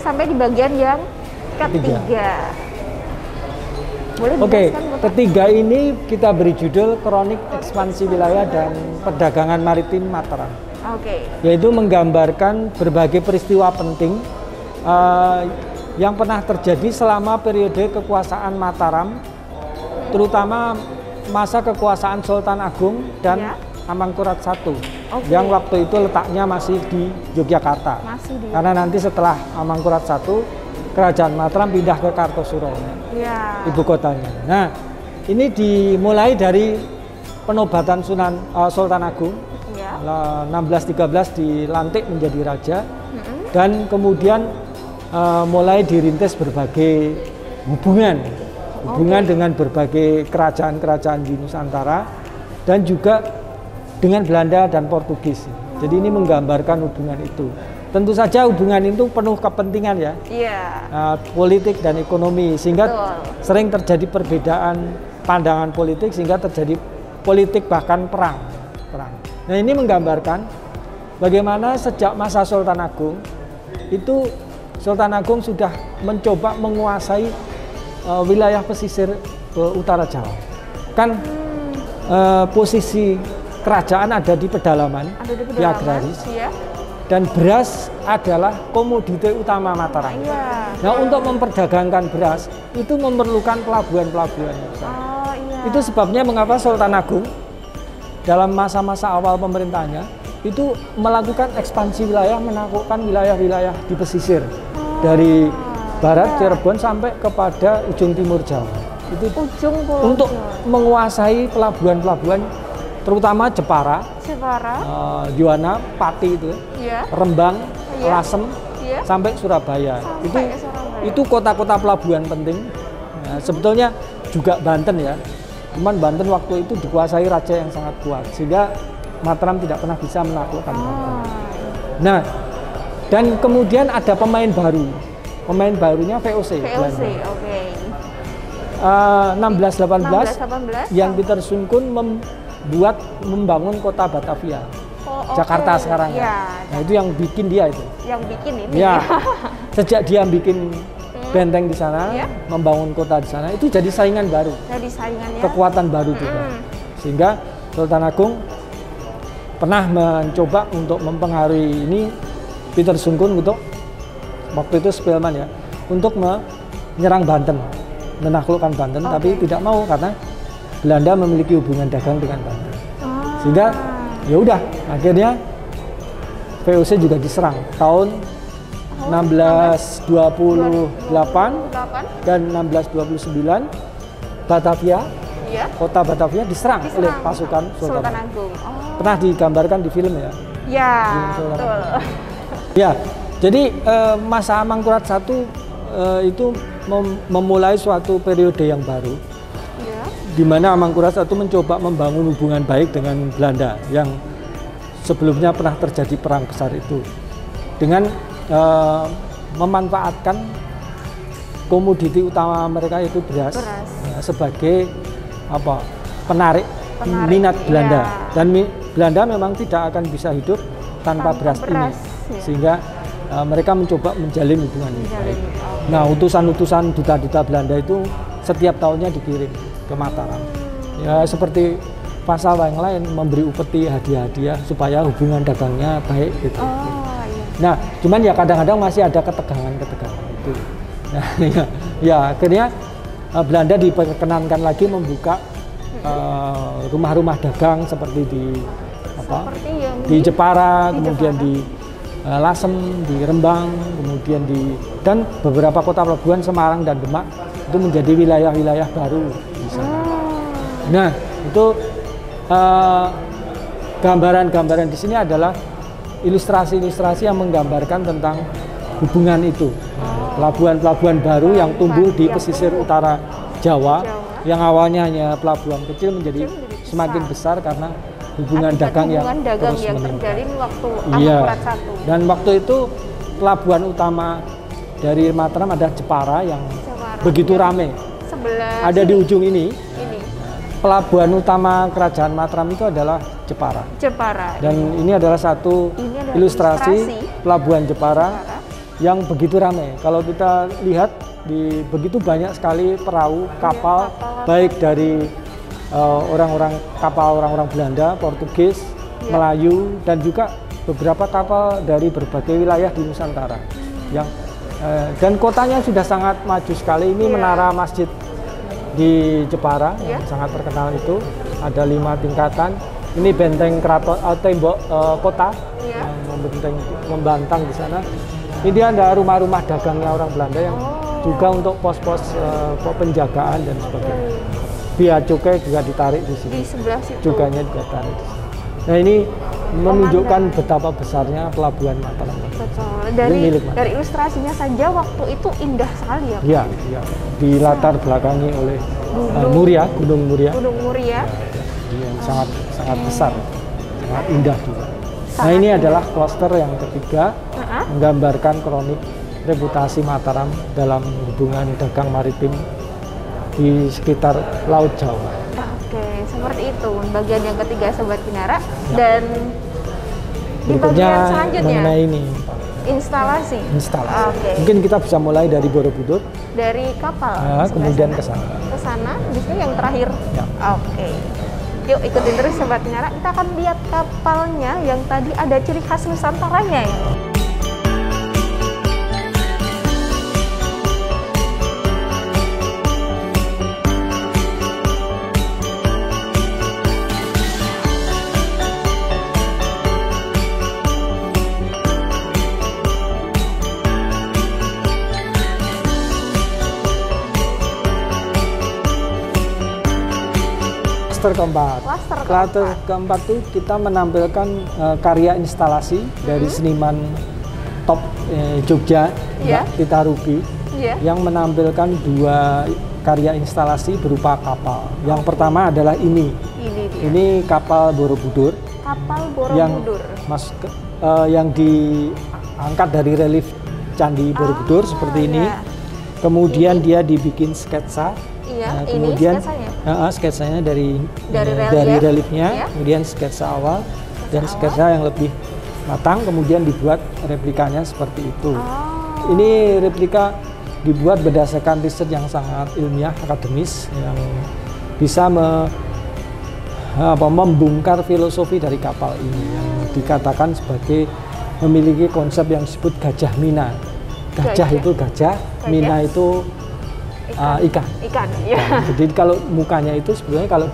sampai di bagian yang ketiga. Boleh Oke, dijelaskan, Bapak? ketiga ini kita beri judul Kronik Ekspansi Wilayah dan Perdagangan Maritim Mataram. Oke. Yaitu menggambarkan berbagai peristiwa penting yang pernah terjadi selama periode kekuasaan Mataram, terutama masa kekuasaan Sultan Agung dan Ya. Amangkurat I, Oke. yang waktu itu letaknya masih di Yogyakarta. Masih di Karena nanti setelah Amangkurat I, Kerajaan Mataram pindah ke Kartosuro, ya. ibu kotanya. Nah, ini dimulai dari penobatan Sultan Agung, Ya. 1613 dilantik menjadi raja, dan kemudian mulai dirintis berbagai hubungan dengan berbagai kerajaan-kerajaan di Nusantara dan juga dengan Belanda dan Portugis. Jadi ini menggambarkan hubungan itu. Tentu saja hubungan itu penuh kepentingan ya, Iya. politik dan ekonomi, sehingga Betul. sering terjadi perbedaan pandangan politik sehingga terjadi politik bahkan perang. Nah, ini menggambarkan bagaimana sejak masa Sultan Agung itu Sultan Agung sudah mencoba menguasai wilayah pesisir utara Jawa. Kan posisi kerajaan ada di pedalaman, Ada di di pedalaman. agraris, Iya. dan beras adalah komoditi utama Mataram. Iya. Nah, untuk memperdagangkan beras itu memerlukan pelabuhan-pelabuhan. Oh iya. Itu sebabnya mengapa Sultan Agung dalam masa-masa awal pemerintahnya itu melakukan ekspansi wilayah, menaklukkan wilayah-wilayah di pesisir dari barat Cirebon sampai kepada ujung timur Jawa. Itu Ujung Pulau untuk Jawa. menguasai pelabuhan-pelabuhan terutama Jepara, Juwana, Pati itu, Iya. Rembang, Iya. Lasem, Iya. sampai Surabaya. Sampai ke Surabaya. Itu kota-kota pelabuhan penting. Nah, sebetulnya juga Banten ya. Cuman Banten waktu itu dikuasai raja yang sangat kuat sehingga Mataram tidak pernah bisa menaklukkan Banten. Nah, dan kemudian ada pemain baru. Pemain barunya VOC. VOC, Belanda. oke. 1618 1618 yang Peter Sungkun membangun kota Batavia. Oh, Jakarta oke. sekarang ya. Ya, Nah, itu yang bikin dia itu. yang bikin ini. Ya. Sejak dia bikin benteng di sana, Iya. membangun kota di sana, itu jadi saingan baru, Jadi saingannya. kekuatan baru juga. Sehingga Sultan Agung pernah mencoba untuk mempengaruhi ini Peter Sungkun untuk waktu itu Spelman ya, untuk menyerang Banten, menaklukkan Banten, tapi tidak mau karena Belanda memiliki hubungan dagang dengan Banten. Sehingga ya udah, akhirnya VOC juga diserang tahun 1628 dan 1629 Batavia, Iya. kota Batavia diserang oleh pasukan Sultan Agung. Agung. Oh. Pernah digambarkan di film ya. Ya, Sultan betul. Ya, jadi masa Amangkurat I itu memulai suatu periode yang baru, Ya. di mana Amangkurat I mencoba membangun hubungan baik dengan Belanda yang sebelumnya pernah terjadi perang besar itu, dengan memanfaatkan komoditi utama mereka yaitu beras, sebagai penarik minat Belanda. Iya. Dan Belanda memang tidak akan bisa hidup tanpa beras ini, ya. sehingga mereka mencoba menjalin hubungan yang baik. Oh. Nah, utusan-utusan duta-duta Belanda itu setiap tahunnya dikirim ke Mataram. Ya seperti pasal yang lain, memberi upeti, hadiah-hadiah supaya hubungan dagangnya baik gitu. Oh, iya. Nah, cuman ya kadang-kadang masih ada ketegangan itu. Nah, ya akhirnya Belanda diperkenankan lagi membuka rumah-rumah dagang seperti di Jepara, kemudian di Lasem, di Rembang, kemudian dan beberapa kota pelabuhan Semarang dan Demak itu menjadi wilayah-wilayah baru di sana. Nah, itu gambaran-gambaran di sini adalah ilustrasi-ilustrasi yang menggambarkan tentang hubungan itu. Pelabuhan-pelabuhan baru yang tumbuh di pesisir utara Jawa, yang awalnya hanya pelabuhan kecil menjadi semakin besar karena hubungan dagang yang terus terjalin waktu Iya. Amangkurat I. Dan waktu itu pelabuhan utama dari Mataram ada Jepara yang begitu ramai. Sebelah Ada di ujung ini. ini. Pelabuhan utama kerajaan Mataram itu adalah Jepara. Jepara. Dan ini adalah satu Ini adalah ilustrasi ilustrasi pelabuhan Jepara yang begitu ramai. Kalau kita lihat di begitu banyak sekali perahu, kapal, baik dari orang-orang Belanda, Portugis, Melayu, dan juga beberapa kapal dari berbagai wilayah di Nusantara. Dan kotanya sudah sangat maju sekali. Ini menara masjid di Jepara yang sangat terkenal itu, ada 5 tingkatan. Ini benteng keraton, tembok kota yang membentang di sana. Ini ada rumah-rumah dagangnya orang Belanda yang juga untuk pos-pos penjagaan dan sebagainya. Bea cukai juga ditarik di sini. Di sebelah situ. Cukainya juga ditarik di sini. Nah, ini menunjukkan betapa besarnya pelabuhan Mataram. Betul. Dari ilustrasinya saja waktu itu indah sekali ya, Pak? Iya, iya. Di latar belakangi oleh Muria, Gunung Muria. Gunung Muria. Yang sangat besar, sangat indah juga. Nah, ini adalah kloster yang ketiga, menggambarkan kronik reputasi Mataram dalam hubungan dagang maritim di sekitar Laut Jawa. Oke, seperti itu bagian yang ketiga Sobat Kinara. Dan di bagian selanjutnya mengenai ini instalasi. Mungkin kita bisa mulai dari Borobudur, dari kapal, kemudian ke sana. Ke sana, di sini yang terakhir. Ya. Oke. Yuk ikutin terus Sobat Kinara, kita akan lihat kapalnya yang tadi ada ciri khas Nusantaranya ya. Klaster keempat itu kita menampilkan karya instalasi dari seniman top Jogja, Mbak Tita Ruby, yang menampilkan 2 karya instalasi berupa kapal. Yang pertama adalah ini kapal Borobudur. Kapal Borobudur. Yang diangkat dari relief Candi Borobudur seperti ini. Kemudian dia dibikin sketsa. Nah, kemudian ini sketsanya dari relief, reliefnya, kemudian sketsa awal dan sketsa yang lebih matang, kemudian dibuat replikanya seperti itu. Ini replika dibuat berdasarkan riset yang sangat ilmiah, akademis, yang bisa membongkar filosofi dari kapal ini yang dikatakan sebagai memiliki konsep yang disebut gajah mina. Gajah itu gajah, mina itu ikan. Ya. Jadi kalau mukanya itu sebenarnya kalau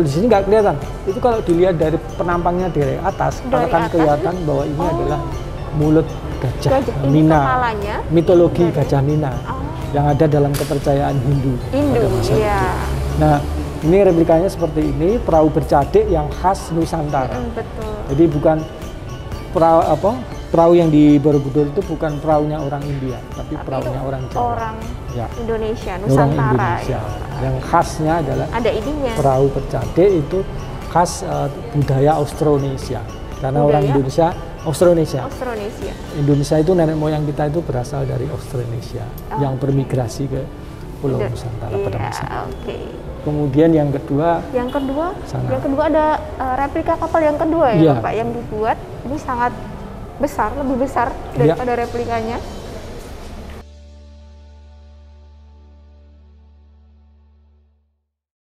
di sini nggak kelihatan. Itu kalau dilihat dari penampangnya dari atas, akan kelihatan bahwa ini adalah mulut gajah mina. Mitologi gajah mina yang ada dalam kepercayaan Hindu. Pada masa itu. Nah, ini replikanya seperti ini, perahu bercadik yang khas Nusantara. Betul. Jadi bukan perahu yang di Borobudur itu bukan perahunya orang India, tapi perahunya orang Jawa. Orang Indonesia, Nusantara. Orang Indonesia. Yang khasnya adalah ada ininya. Perahu bercadik itu khas budaya Austronesia. Karena orang Indonesia, Austronesia. Indonesia itu nenek moyang kita itu berasal dari Austronesia yang bermigrasi ke Pulau Nusantara pada masa itu. Kemudian yang kedua ada replika kapal yang kedua ya, Pak, yang dibuat ini sangat besar, lebih besar daripada replikanya.